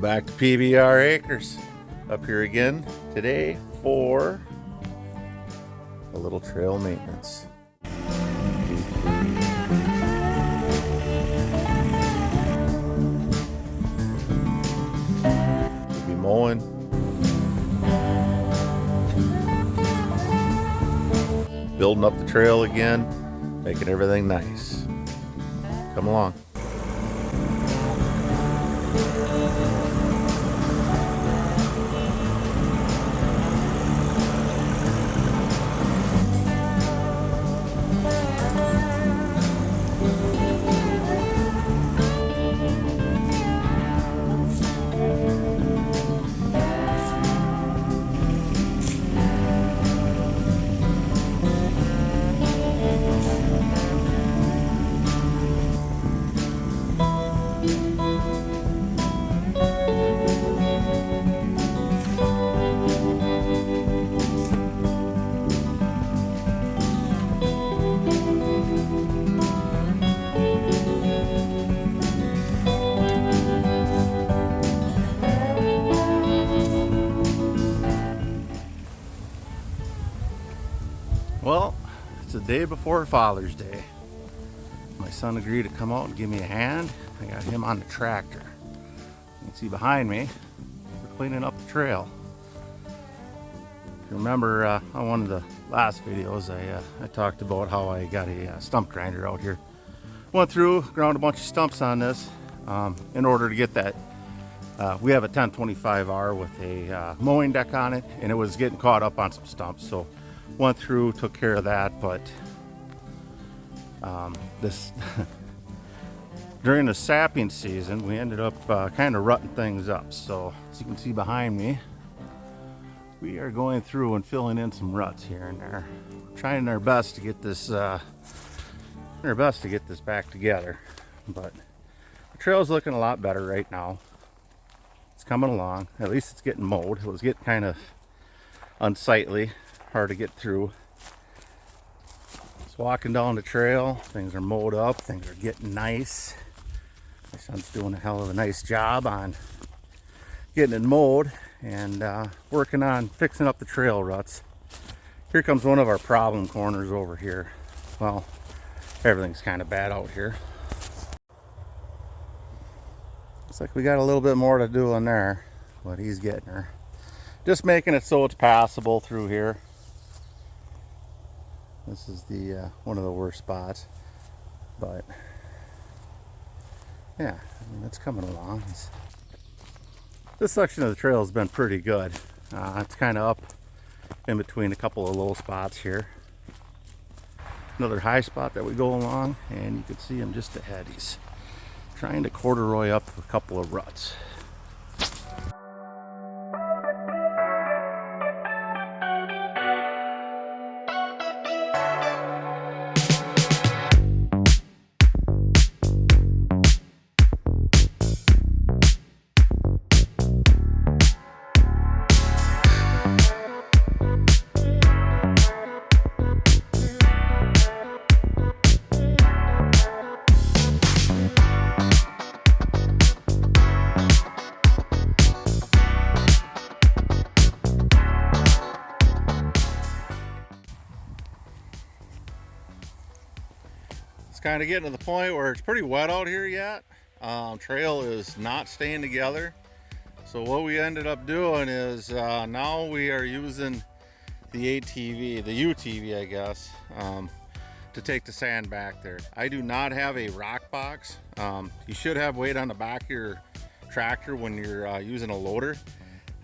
Back to PBR Acres. Up here again today for a little trail maintenance. We'll be mowing, building up the trail again, making everything nice. Come along. Well, it's the day before Father's Day. My son agreed to come out and give me a hand. I got him on the tractor. You can see behind me, we're cleaning up the trail. If you remember on one of the last videos, I talked about how I got a stump grinder out here. Went through, ground a bunch of stumps on this in order to get that. We have a 1025R with a mowing deck on it, and it was getting caught up on some stumps. So went through, took care of that, but this during the sapping season, we ended up kind of rutting things up. So as you can see behind me, we are going through and filling in some ruts here and there, trying our best to get this back together. But the trail's looking a lot better right now. It's coming along. At least it's getting mowed. It was getting kind of unsightly, hard to get through. Just walking down the trail, things are mowed up, things are getting nice. My son's doing a hell of a nice job on getting it mowed and working on fixing up the trail ruts. Here comes one of our problem corners over here. Well, everything's kind of bad out here. Looks like we got a little bit more to do in there, but he's getting her. Just making it so it's passable through here. This is the one of the worst spots, but yeah, I mean, it's coming along. This section of the trail has been pretty good. It's kind of up in between a couple of low spots here. Another high spot that we go along, and you can see him just ahead. He's trying to corduroy up a couple of ruts. Kind of getting to the point where it's pretty wet out here yet. Trail is not staying together. So what we ended up doing is now we are using the ATV, the UTV I guess, to take the sand back there. I do not have a rock box. You should have weight on the back of your tractor when you're using a loader.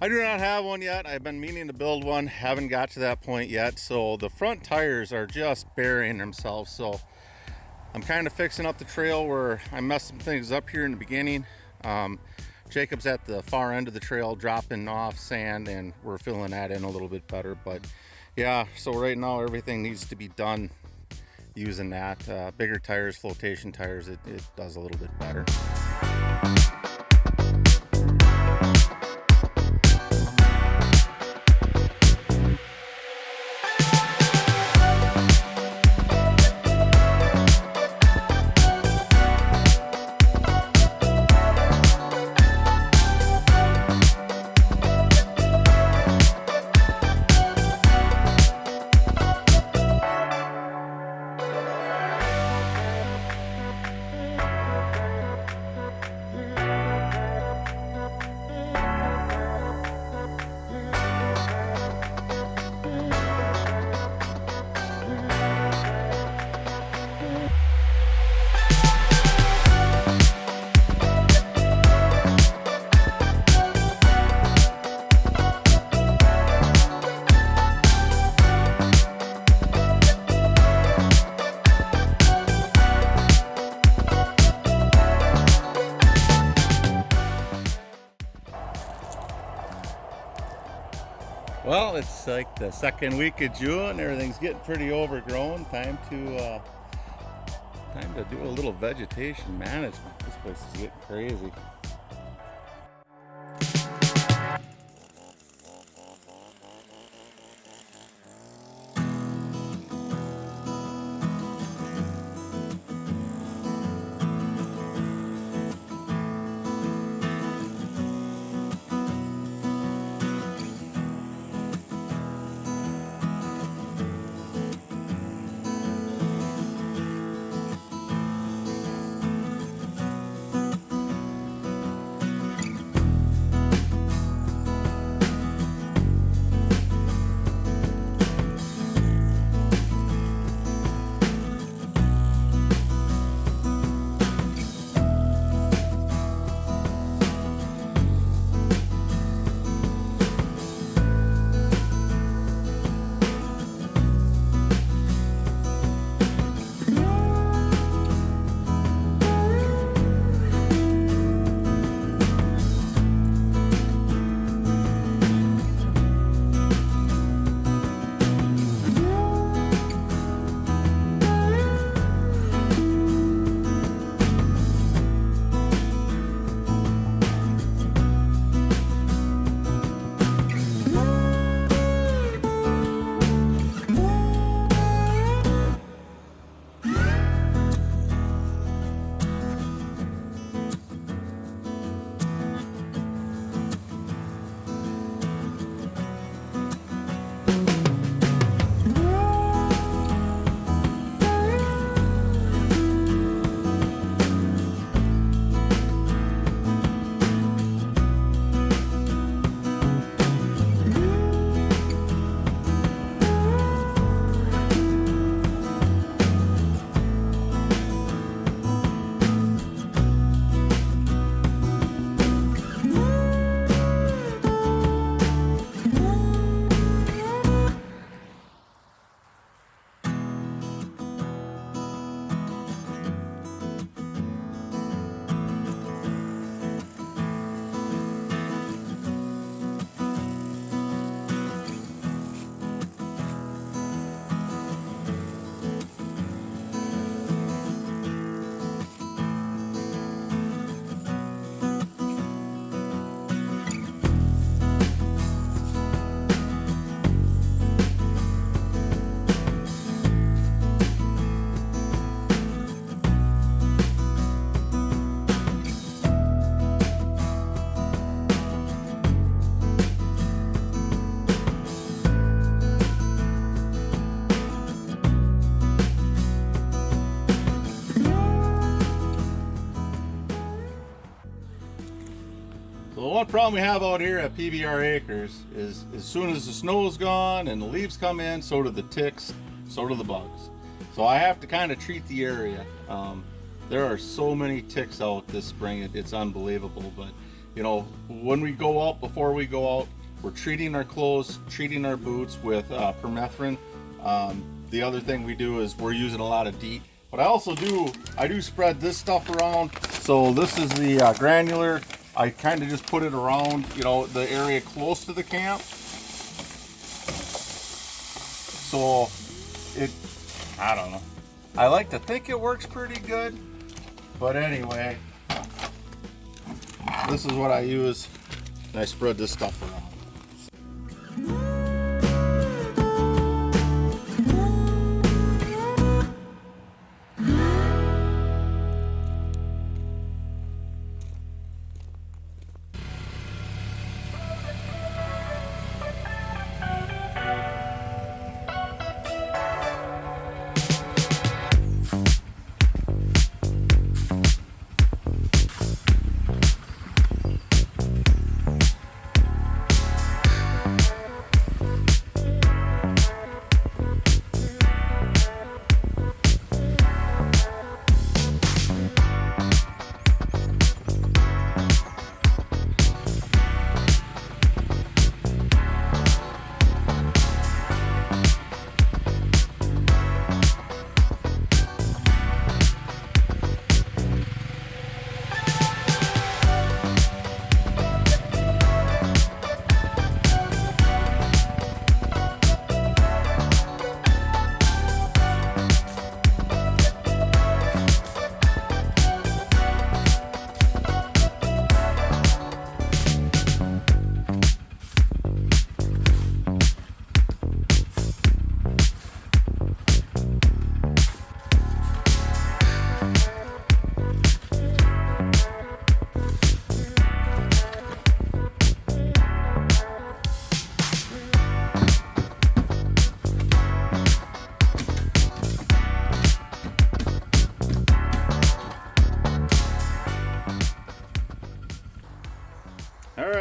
I do not have one yet. I've been meaning to build one, haven't got to that point yet. So the front tires are just burying themselves. So I'm kind of fixing up the trail where I messed some things up here in the beginning. Jacob's at the far end of the trail dropping off sand, and we're filling that in a little bit better. But yeah, so right now everything needs to be done using that. Bigger tires, flotation tires, it does a little bit better. it's like the second week of June. Everything's getting pretty overgrown. Time to do a little vegetation management. This place is getting crazy. So the one problem we have out here at PBR Acres is as soon as the snow is gone and the leaves come in, so do the ticks, so do the bugs. So I have to kind of treat the area. There are so many ticks out this spring, it's unbelievable. But you know, when we go out, before we go out, we're treating our clothes, treating our boots with permethrin. The other thing we do is we're using a lot of DEET. But I do spread this stuff around. So this is the granular. I kind of just put it around, you know, the area close to the camp. So I don't know. I like to think it works pretty good. But anyway, this is what I use. And I spread this stuff around.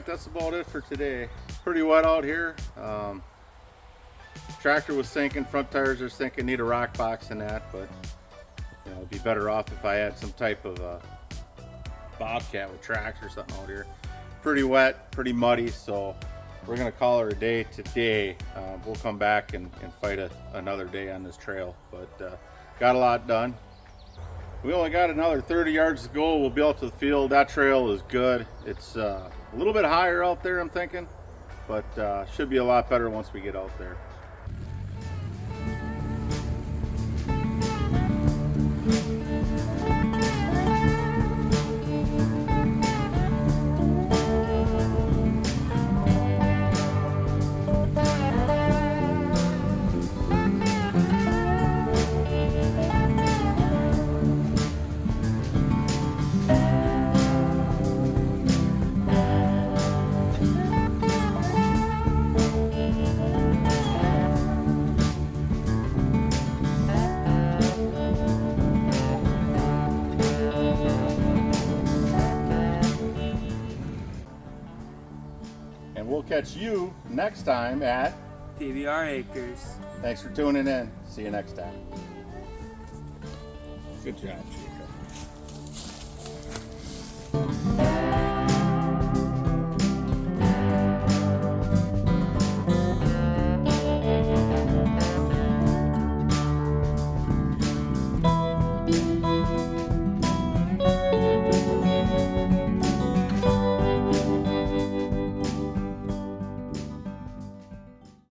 right, that's about it for today. Pretty wet out here. Tractor was sinking, front tires are sinking, need a rock box in that, but you know, it'd be better off if I had some type of bobcat with tracks or something out here. Pretty wet, pretty muddy, so we're gonna call her a day today. We'll come back and fight another day on this trail, but got a lot done. We only got another 30 yards to go. We'll be out to the field. That trail is good. It's a little bit higher out there, I'm thinking, but should be a lot better once we get out there. And we'll catch you next time at PBR Acres. Thanks for tuning in. See you next time. Good job, Chief.